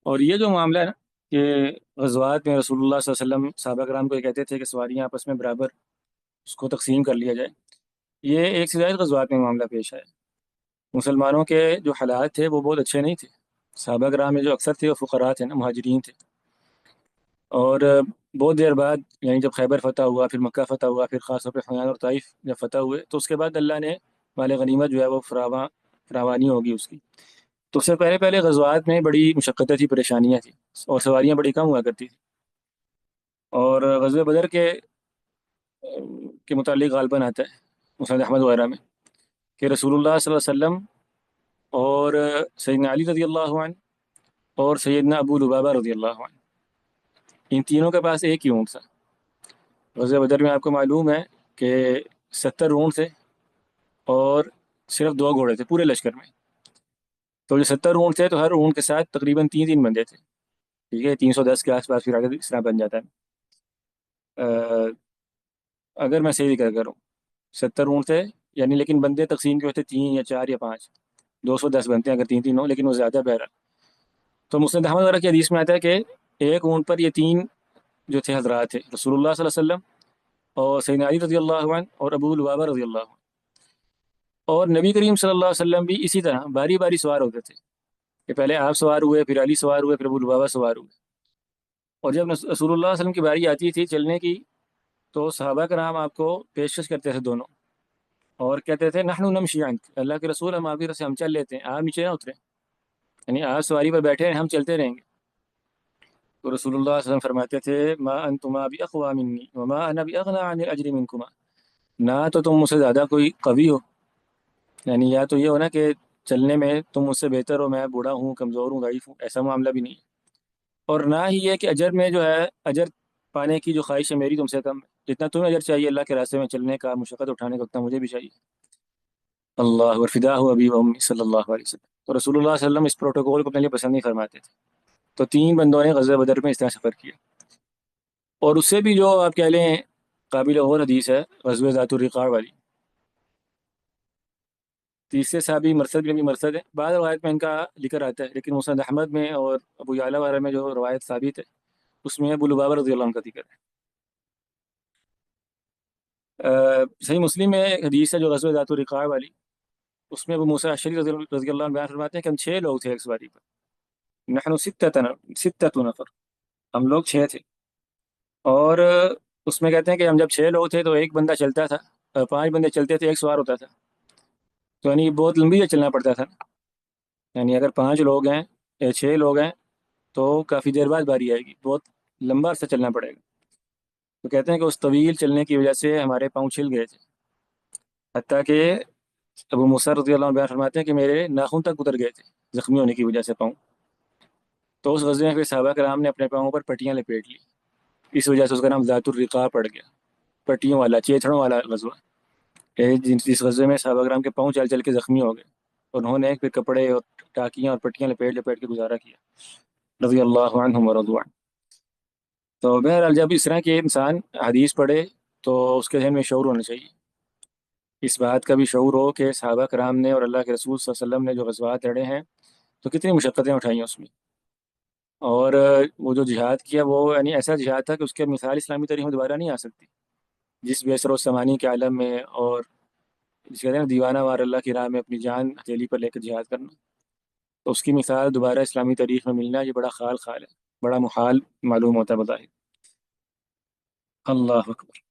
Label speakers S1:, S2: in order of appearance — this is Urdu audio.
S1: اور یہ جو معاملہ ہے نا کہ غزوات میں رسول اللہ صلی اللہ علیہ وسلم صحابہ کرام کو یہ کہتے تھے کہ سواریاں آپس میں برابر اس کو تقسیم کر لیا جائے، یہ ایک سے زائد غزوات میں معاملہ پیش آیا۔ مسلمانوں کے جو حالات تھے وہ بہت اچھے نہیں تھے۔ صحابہ کرام میں جو اکثر تھے وہ فقراء تھے نا، مہاجرین تھے۔ اور بہت دیر بعد یعنی جب خیبر فتح ہوا، پھر مکہ فتح ہوا، پھر خاص طور پہ حنین اور طائف جب فتح ہوئے تو اس کے بعد اللہ نے مال غنیمت جو ہے وہ فراوانی ہوگی اس کی۔ تو اس سے پہلے پہلے غزوات میں بڑی مشقتیں تھی، پریشانیاں تھیں، اور سواریاں بڑی کم ہوا کرتی تھیں۔ اور غزوہ بدر کے متعلق غالباً آتا ہے مسند احمد وغیرہ میں کہ رسول اللہ صلی اللہ علیہ وسلم اور سیدنا علی رضی اللہ عنہ اور سیدنا ابو لبابہ رضی اللہ عنہ، ان تینوں کے پاس ایک ہی اونٹ تھا۔ غزوہ بدر میں آپ کو معلوم ہے کہ 70 اونٹ تھے اور صرف 2 گھوڑے تھے پورے لشکر میں۔ تو جو 70 اونٹ تھے تو ہر اونٹ کے ساتھ تقریباً تین تین بندے تھے، ٹھیک ہے، 310 کے آس پاس پھر آگے اس طرح بن جاتا ہے۔ اگر میں صحیح ذکر کروں 70 اونٹ تھے یعنی، لیکن بندے تقسیم کے ہوتے 3 یا 4 یا 5، 210 بنتے ہیں اگر تین تین ہوں، لیکن وہ زیادہ بہرا۔ تو مسند احمد وغیرہ کی حدیث میں آتا ہے کہ ایک اونٹ پر یہ تین جو تھے حضرات تھے، رسول اللہ صلی اللہ علیہ وسلم اور سیدنا علی رضی اللہ عنہ اور ابو لبابہ رضی اللہ عنہ۔ اور نبی کریم صلی اللہ علیہ وسلم بھی اسی طرح باری باری سوار ہوتے تھے کہ پہلے آپ سوار ہوئے، پھر علی سوار ہوئے، پھر ابو لبابہ سوار ہوئے۔ اور جب رسول اللہ صلی اللہ علیہ وسلم کی باری آتی تھی چلنے کی تو صحابہ کرام آپ کو پیشکش کرتے تھے دونوں، اور کہتے تھے نحن نمشی عنک، اللہ کے رسول ہم آپ کی طرف سے ہم چل لیتے ہیں، آپ نیچے نہ اتریں، یعنی آپ سواری پر بیٹھے ہیں ہم چلتے رہیں گے۔ تو رسول اللہ صلی اللہ علیہ وسلم فرماتے تھے ما انتما باقوى منی وما انا باغنى عن الاجر منکما، نہ تو تم مجھ سے زیادہ کوئی قوی ہو، یعنی یا تو یہ ہو نا کہ چلنے میں تم مجھ سے بہتر ہو، میں بوڑھا ہوں، کمزور ہوں، ضعیف ہوں، ایسا معاملہ بھی نہیں ہے، اور نہ ہی یہ کہ اجر میں جو ہے اجر پانے کی جو خواہش ہے میری تم سے کم ہے، جتنا تمہیں اجر چاہیے اللہ کے راستے میں چلنے کا، مشقت اٹھانے کا، اتنا مجھے بھی چاہیے۔ اللہ ورفداہ ابی و امی صلی اللہ علیہ وسلم۔ تو رسول اللہ صلی اللہ علیہ وسلم اس پروٹوکول کو اپنے لیے پسند نہیں فرماتے تھے۔ تو تین بندوں نے غزوہ بدر میں اس طرح سفر کیا۔ اور اس سے بھی جو آپ کہہ لیں قابل غور حدیث ہے غزوہ ذات الرقاع والی، تیسرے صحابی مرثد بن مرثد ہے، بعض روایت میں ان کا ذکر آتا ہے، لیکن مسند احمد میں اور ابو یعلا وغیرہ میں جو روایت ثابت ہے اس میں ابو لبابہ رضی اللہ عنہ کا ذکر ہے۔ صحیح مسلم میں ایک حدیث ہے جو غزوہ ذات الرقاع والی، اس میں ابو موسیٰ اشعری رضی اللہ عنہ بیان فرماتے ہیں کہ ہم 6 لوگ تھے ایک سواری پر، نحن ستۃ نفر، ہم لوگ 6 تھے۔ اور اس میں کہتے ہیں کہ ہم جب 6 لوگ تھے تو ایک بندہ چلتا تھا، 5 بندے چلتے تھے، ایک سوار ہوتا تھا، تو یعنی بہت لمبی سے چلنا پڑتا تھا، یعنی اگر 5 لوگ ہیں یا 6 لوگ ہیں تو کافی دیر بعد باری آئے گی، بہت لمبا عرصہ چلنا پڑے گا۔ تو کہتے ہیں کہ اس طویل چلنے کی وجہ سے ہمارے پاؤں چھل گئے تھے، حتیٰ کہ ابو موسیٰ رضی اللہ عنہ بیان فرماتے ہیں کہ میرے ناخن تک اتر گئے تھے زخمی ہونے کی وجہ سے پاؤں۔ تو اس غزوے میں پھر صحابہ کرام نے اپنے پاؤں پر پٹیاں لپیٹ لی، اس وجہ سے اس کا نام ذات الرقاع پڑ گیا، پٹیوں والا، چیتڑوں والا غزوہ۔ جس غزوے میں صحابہ کرام کے پاؤں چل چل کے زخمی ہو گئے، انہوں نے پھر کپڑے اور ٹاکیاں اور پٹیاں لپیٹ لپیٹ کے گزارا کیا، رضی اللہ عنہم ورضوا عنہ۔ تو بہرحال جب اس طرح کے انسان حدیث پڑھے تو اس کے ذہن میں شعور ہونا چاہیے، اس بات کا بھی شعور ہو کہ صحابہ کرام نے اور اللہ کے رسول صلی اللہ علیہ وسلم نے جو غزوات لڑے ہیں تو کتنی مشقتیں اٹھائی ہیں اس میں، اور وہ جو جہاد کیا وہ یعنی ایسا جہاد تھا کہ اس کے مثال اسلامی تاریخ میں دوبارہ نہیں آ سکتی، جس بے سر و سمانی کے عالم میں، اور جس کہتے ہیں نا دیوانہ وار اللہ کی راہ میں اپنی جان ہتھیلی پر لے کر جہاد کرنا، تو اس کی مثال دوبارہ اسلامی تاریخ میں ملنا یہ بڑا خال خال ہے، بڑا محال معلوم ہوتا ہے بظاہر۔ اللہ اکبر۔